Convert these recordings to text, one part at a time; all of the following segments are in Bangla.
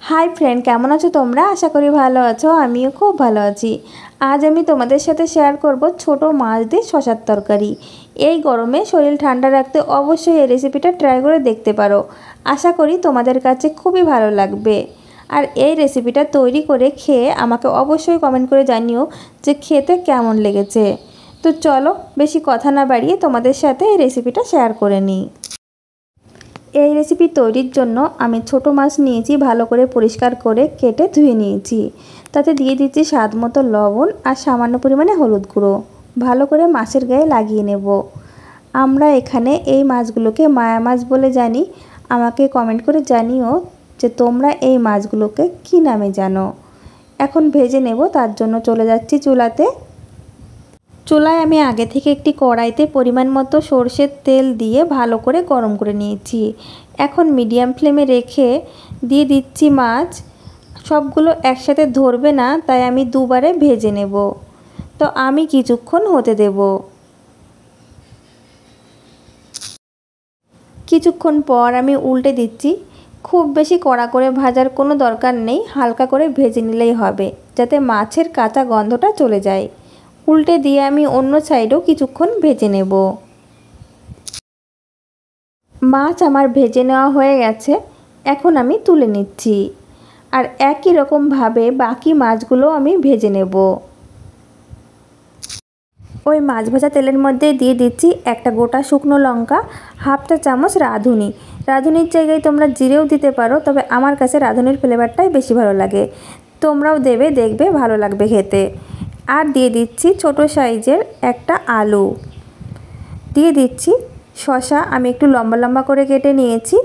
हाई फ्रेंड केमन आछो तोमरा आशा करी भालो आछो आमिओ खूब भालो आछि। आज आमी तोमादेर साथे शेयर करब छोटो माछ दिये शशार तरकारी। এই গরমে শরীর ঠান্ডা রাখতে অবশ্যই এই রেসিপিটা ট্রাই করে দেখতে পারো। আশা করি তোমাদের কাছে খুবই ভালো লাগবে। আর এই রেসিপিটা তৈরি করে খেয়ে আমাকে অবশ্যই কমেন্ট করে জানিও যে খেতে কেমন লেগেছে। তো চলো বেশি কথা না বাড়িয়ে তোমাদের সাথে এই রেসিপিটা শেয়ার করে নিই। এই রেসিপি তৈরির জন্য আমি ছোট মাছ নিয়েছি, ভালো করে পরিষ্কার করে কেটে ধুয়ে নিয়েছি। তাতে দিয়ে দিচ্ছি স্বাদ মতো লবণ আর সামান্য পরিমাণে হলুদ গুঁড়ো। ভালো করে মাছের গায়ে লাগিয়ে নেব। আমরা এখানে এই মাছগুলোকে মায়া মাছ বলে জানি। আমাকে কমেন্ট করে জানিও যে তোমরা এই মাছগুলোকে কী নামে জানো। এখন ভেজে নেব, তার জন্য চলে যাচ্ছি চুলাতে। চুলায় আমি আগে থেকে একটি কড়াইতে পরিমাণ মতো সরষের তেল দিয়ে ভালো করে গরম করে নিয়েছি। এখন মিডিয়াম ফ্লেমে রেখে দিয়ে দিচ্ছি মাছ। সবগুলো একসাথে ধরবে না, তাই আমি দুবারে ভেজে নেব। তো আমি কিছুক্ষণ হতে দেব। কিছুক্ষণ পর আমি উল্টে দিচ্ছি। খুব বেশি কড়া করে ভাজার কোনো দরকার নেই, হালকা করে ভেজে নিলেই হবে, যাতে মাছের কাঁচা গন্ধটা চলে যায়। উল্টে দিয়ে আমি অন্য সাইডেও কিছুক্ষণ ভেজে নেব। মাছ আমার ভেজে নেওয়া হয়ে গেছে, এখন আমি তুলে নিচ্ছি। আর একই রকমভাবে বাকি মাছগুলো আমি ভেজে নেব। ওই মাছ ভাজা তেলের মধ্যে দিয়ে দিচ্ছি একটা গোটা শুকনো লঙ্কা, হাফ চা চামচ রাঁধুনি। রাঁধুনির জায়গায় তোমরা জিরেও দিতে পারো, তবে আমার কাছে রাঁধুনির ফ্লেভারটাই বেশি ভালো লাগে। তোমরাও দেবে, দেখবে ভালো লাগবে খেতে। আর দিয়ে দিচ্ছি ছোট সাইজের একটা আলু। দিয়ে দিচ্ছি শসা, আমি একটু লম্বা লম্বা করে কেটে নিয়েছি।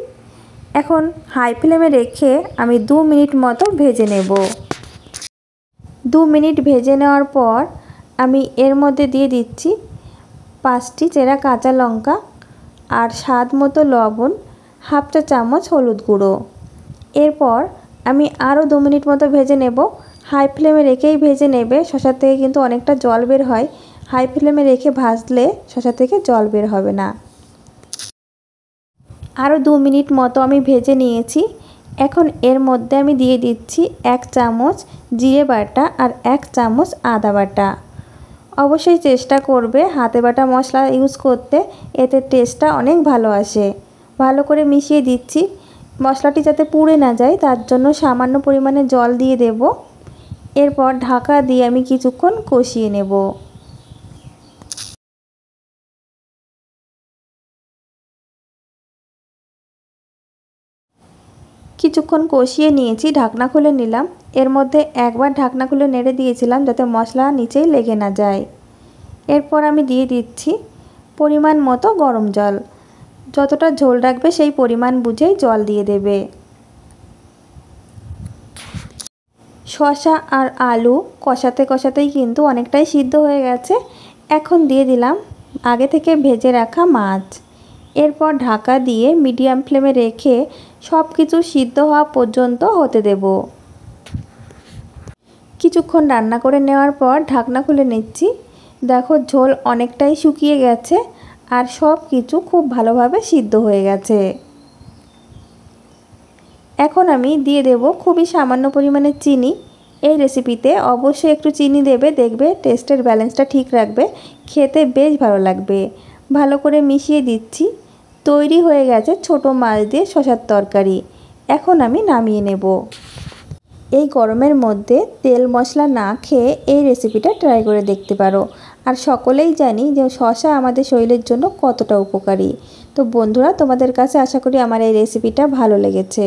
এখন হাই ফ্লেমে রেখে আমি 2 মিনিট মতো ভেজে নেব। 2 মিনিট ভেজে নেওয়ার পর আমি এর মধ্যে দিয়ে দিচ্ছি 5টি চেরা কাঁচা লঙ্কা আর স্বাদ মতো লবণ, হাফ চা চামচ হলুদ গুঁড়ো। এরপর আমি আরও 2 মিনিট মতো ভেজে নেব। হাই ফ্লেমে রেখেই ভেজে নেবে, শসা থেকে কিন্তু অনেকটা জল বের হয়। হাই ফ্লেমে রেখে ভাজলে শসা থেকে জল বের হবে না। আরও 2 মিনিট মতো আমি ভেজে নিয়েছি। এখন এর মধ্যে আমি দিয়ে দিচ্ছি 1 চামচ জিরে বাটা আর 1 চামচ আদা বাটা। অবশ্যই চেষ্টা করবে হাতে বাটা মশলা ইউজ করতে, এতে টেস্টটা অনেক ভালো আসে। ভালো করে মিশিয়ে দিচ্ছি। মশলাটি যাতে পুড়ে না যায় তার জন্য সামান্য পরিমাণে জল দিয়ে দেব। এরপর ঢাকা দিয়ে আমি কিছুক্ষণ কষিয়ে নেব। কিছুক্ষণ কষিয়ে নিয়েছি, ঢাকনা খুলে নিলাম। এর মধ্যে একবার ঢাকনা খুলে নেড়ে দিয়েছিলাম যাতে মশলা নিচেই লেগে না যায়। এরপর আমি দিয়ে দিচ্ছি পরিমাণ মতো গরম জল। যতটা ঝোল রাখবে সেই পরিমাণ বুঝেই জল দিয়ে দেবে। শসা আর আলু কষাতে কষাতেই কিন্তু অনেকটাই সিদ্ধ হয়ে গেছে। এখন দিয়ে দিলাম আগে থেকে ভেজে রাখা মাছ। এরপর ঢাকা দিয়ে মিডিয়াম ফ্লেমে রেখে সব কিছু সিদ্ধ হওয়া পর্যন্ত হতে দেব। কিছুক্ষণ রান্না করে নেওয়ার পর ঢাকনা খুলে নিচ্ছি। দেখো ঝোল অনেকটাই শুকিয়ে গেছে আর সব কিছু খুব ভালোভাবে সিদ্ধ হয়ে গেছে। এখন আমি দিয়ে দেব খুবই সামান্য পরিমাণে চিনি। এই রেসিপিতে অবশ্যই একটু চিনি দেবে, দেখবে টেস্টের ব্যালেন্সটা ঠিক রাখবে, খেতে বেশ ভালো লাগবে। ভালো করে মিশিয়ে দিচ্ছি। তৈরি হয়ে গেছে ছোট মাছ দিয়ে শসার তরকারি। এখন আমি নামিয়ে নেব। এই গরমের মধ্যে তেল মশলা না খেয়ে এই রেসিপিটা ট্রাই করে দেখতে পারো। আর সকলেই জানি যে শসা আমাদের শরীরের জন্য কতটা উপকারী। তো বন্ধুরা, তোমাদের কাছে আশা করি আমার এই রেসিপিটা ভালো লেগেছে।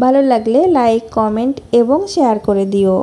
ভালো লাগলে লাইক, কমেন্ট এবং শেয়ার করে দিও।